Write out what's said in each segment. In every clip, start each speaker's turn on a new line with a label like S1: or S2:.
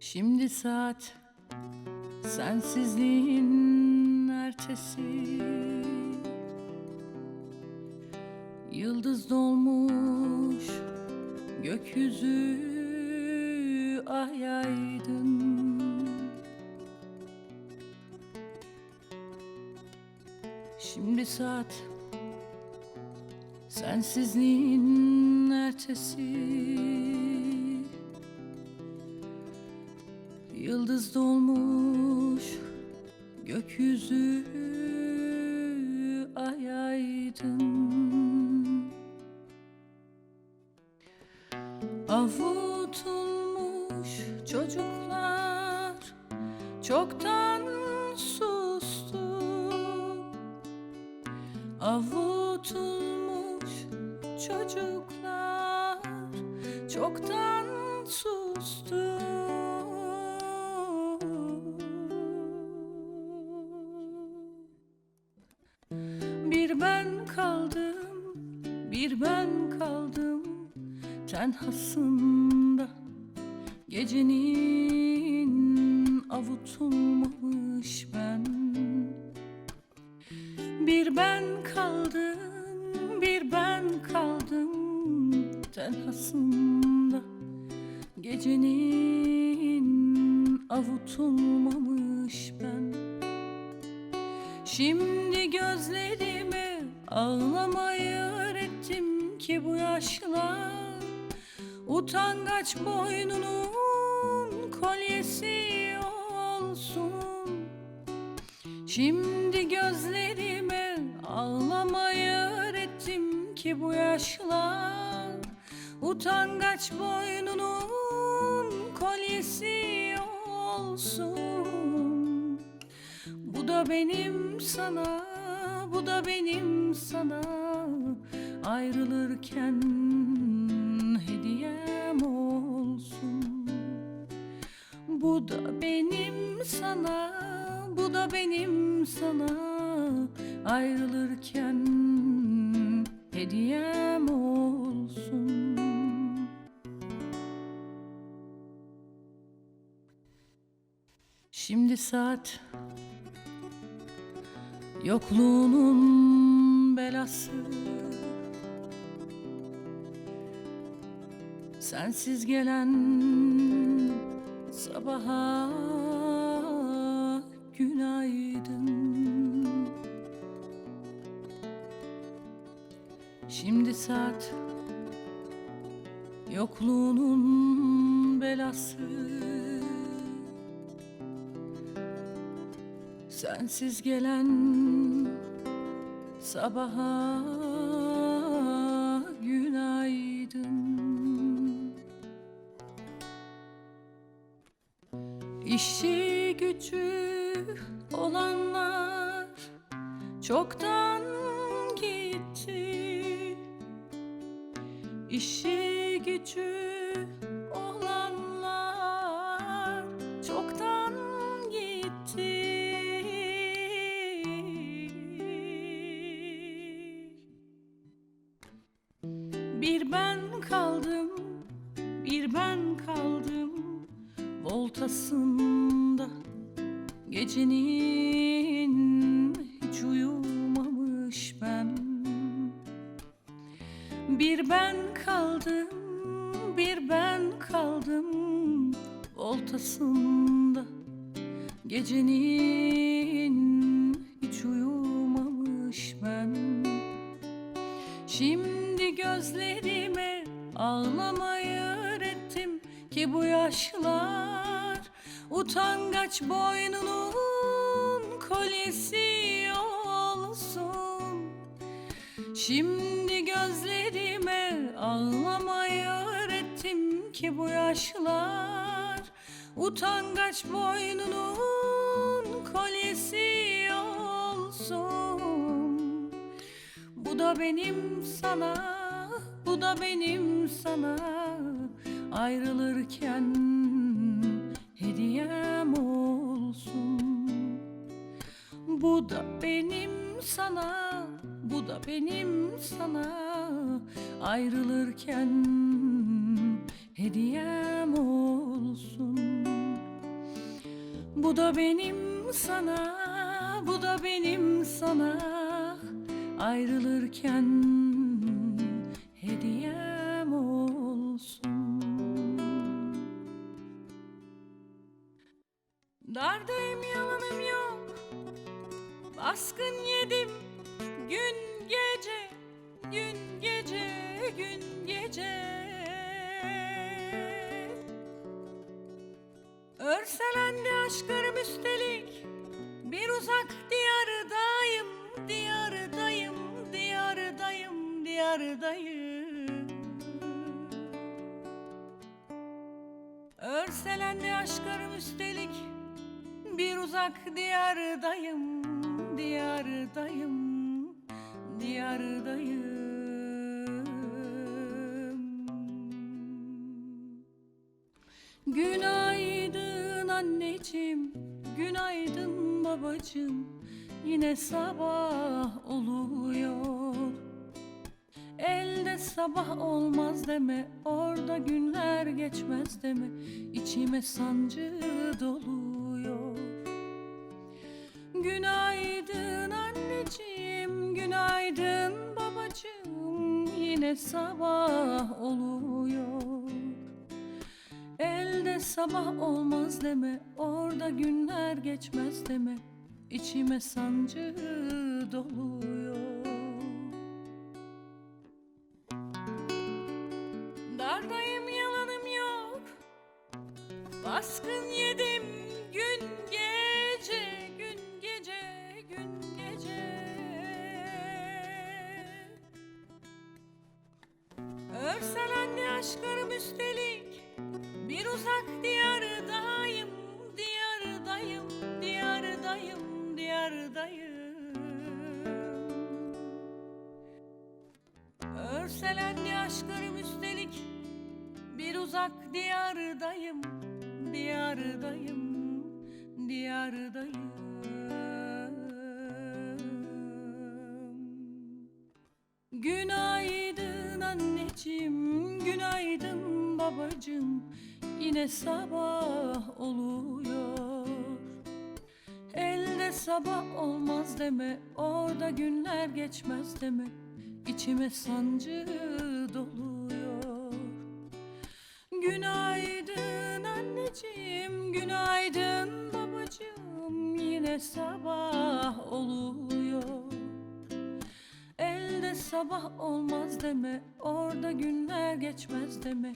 S1: Şimdi saat sensizliğin ertesi, yıldız dolmuş gökyüzü, ay aydın. Şimdi saat sensizliğin ertesi, yıldız dolmuş gökyüzü, ay aydın. Avutulmuş çocuklar çoktan sustu. Avutulmuş çocuklar çoktan sustu. Bir ben kaldım, bir ben kaldım tenhasında, gecenin avutulmamış ben. Bir ben kaldım, bir ben kaldım tenhasında, gecenin avutulmamış ben. Şimdi gözlerime ağlamayı öğrettim ki bu yaşlar utangaç boynunun kolyesi olsun. Şimdi gözlerime ağlamayı öğrettim ki bu yaşlar utangaç boynunun kolyesi olsun. Bu da benim sana, bu da benim sana ayrılırken hediyem olsun. Bu da benim sana, bu da benim sana ayrılırken hediyem olsun. Şimdi saat yokluğunun belası, sensiz gelen sabaha günaydın. Şimdi saat yokluğunun belası, sensiz gelen sabaha günaydın. İşi gücü olanlar çoktan gitti. İşi gücü olanlar çoktan gitti. Bir ben kaldım, bir ben kaldım voltasında, gecenin hiç uyumamış ben. Bir ben kaldım, bir ben kaldım voltasında, gecenin hiç uyumamış ben. Şimdi gözlerime ağlamayı öğrettim ki bu yaşlar utangaç boynunun kolyesi olsun. Şimdi gözlerime ağlamayı öğrettim ki bu yaşlar utangaç boynunun kolyesi olsun. Bu da benim sana, bu da benim sana ayrılırken hediyem olsun. Bu da benim sana, bu da benim sana ayrılırken hediyem olsun. Bu da benim sana, bu da benim sana, ayrılırken hediyem olsun. Dardayım, yalanım yok, baskın yedim gün gece, gün gece, gün gece. Örselendi aşklarım üstelik, bir uzak diyardayım, diyardayım, diyardayım, diyardayım. Örselendi aşklarım üstelik, bir uzak diyardayım, diyardayım, diyardayım. Günaydın anneciğim, günaydın babacığım, yine sabah oluyor. Elde sabah olmaz deme, orada günler geçmez deme, içime sancı doluyor. Günaydın anneciğim, günaydın babacığım, yine sabah oluyor. Elde sabah olmaz deme, orada günler geçmez deme, içime sancı doluyor. Dardayım, yalanım yok, baskın yedim gün gece, gün gece, gün gece. Örselendi aşklarım üstelik, bir uzak diyardayım, diyardayım, diyardayım, diyardayım. Örselendi aşklarım üstelik, bir uzak diyardayım, diyardayım, diyardayım. Günaydın anneciğim, günaydın babacığım, yine sabah oluyor. Elde sabah olmaz deme, orada günler geçmez deme, içime sancı doluyor. Günaydın anneciğim, günaydın babacığım, yine sabah oluyor. Elde sabah olmaz deme, orada günler geçmez deme,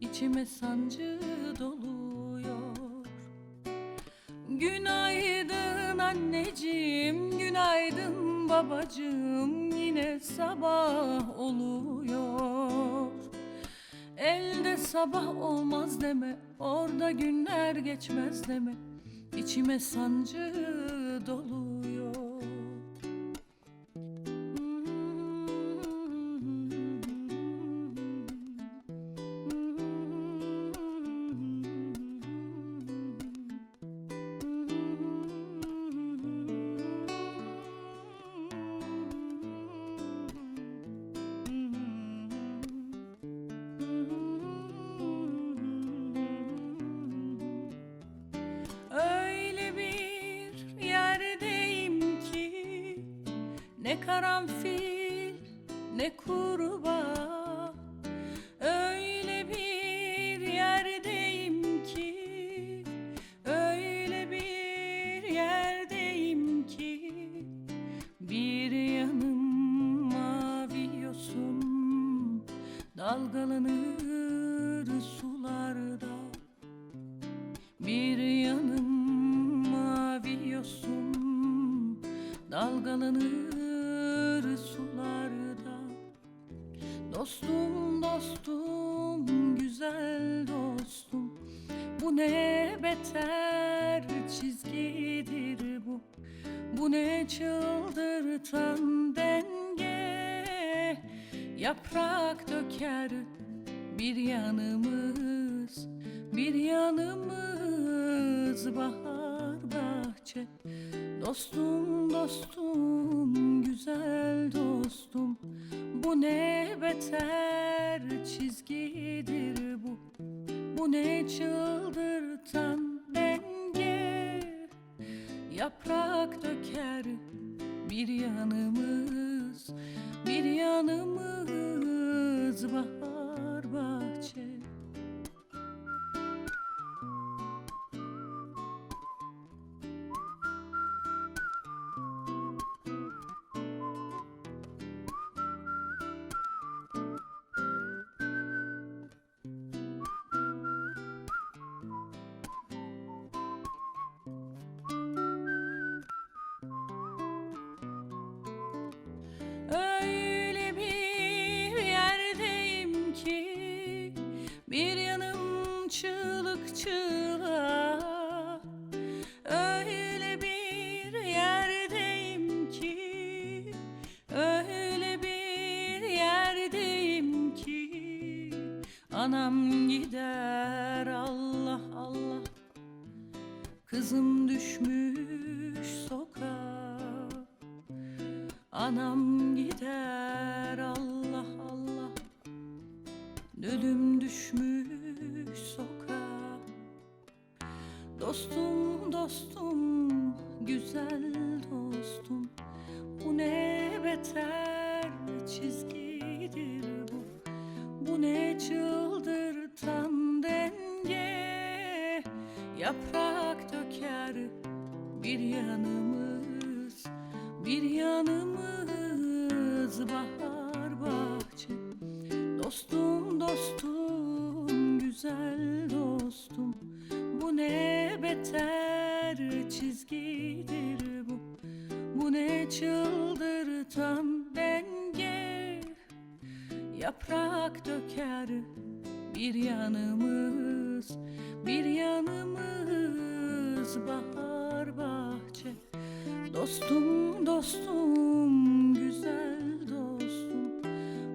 S1: içime sancı doluyor. Günaydın anneciğim, günaydın babacığım, yine sabah oluyor. Elde sabah olmaz deme, orada günler geçmez deme, içime sancı doluyor. Öyle bir yerdeyim ki, ne karanfil ne kurbağa. Öyle bir yerdeyim ki, öyle bir yerdeyim ki, bir yanım mavi yosun dalgalanır sularda. Bir yanım mavi yosun dalgalanır sularda. Dostum, dostum, güzel dostum, bu ne beter çizgidir bu. Bu ne çıldırtan denge, yaprak döker bir yanımız, bir yanımız bahar bahçe. Dostum, dostum, güzel dostum, Bu ne beter çizgidir bu. Bu ne çıldırtan denge. Yaprak döker bir yanımız, bir yanımız bahar bahçe. Öyle bir yerdeyim ki bir yanım çığlık çığlığa. Öyle bir yerdeyim ki, öyle bir yerdeyim ki anam gider Allah Allah, kızım düşmüş sokağa. Anam gider Allah Allah, dölüm düşmüş sokağa. Dostum dostum, güzel dostum, bu ne beter çizgidir bu. Bu ne çıldırtan denge. Yaprak döker bir yanımız, bir yanımız bahar bahçe. Dostum dostum, güzel dostum, bu ne beter çizgidir bu. Bu ne çıldırtan denge. Yaprak döker bir yanımız, bir yanımız bahar bahçe. Dostum dostum, güzel dostum,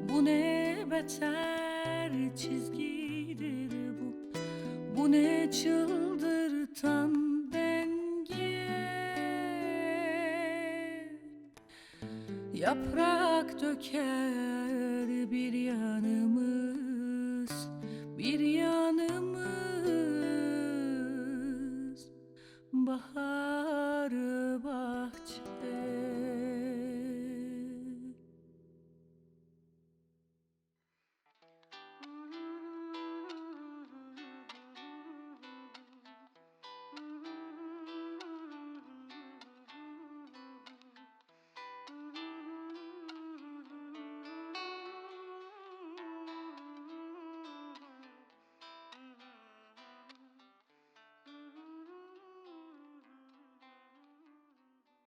S1: bu ne beter çizgidir bu. Bu ne çıldırtan denge. Yaprak döker bir yanımız,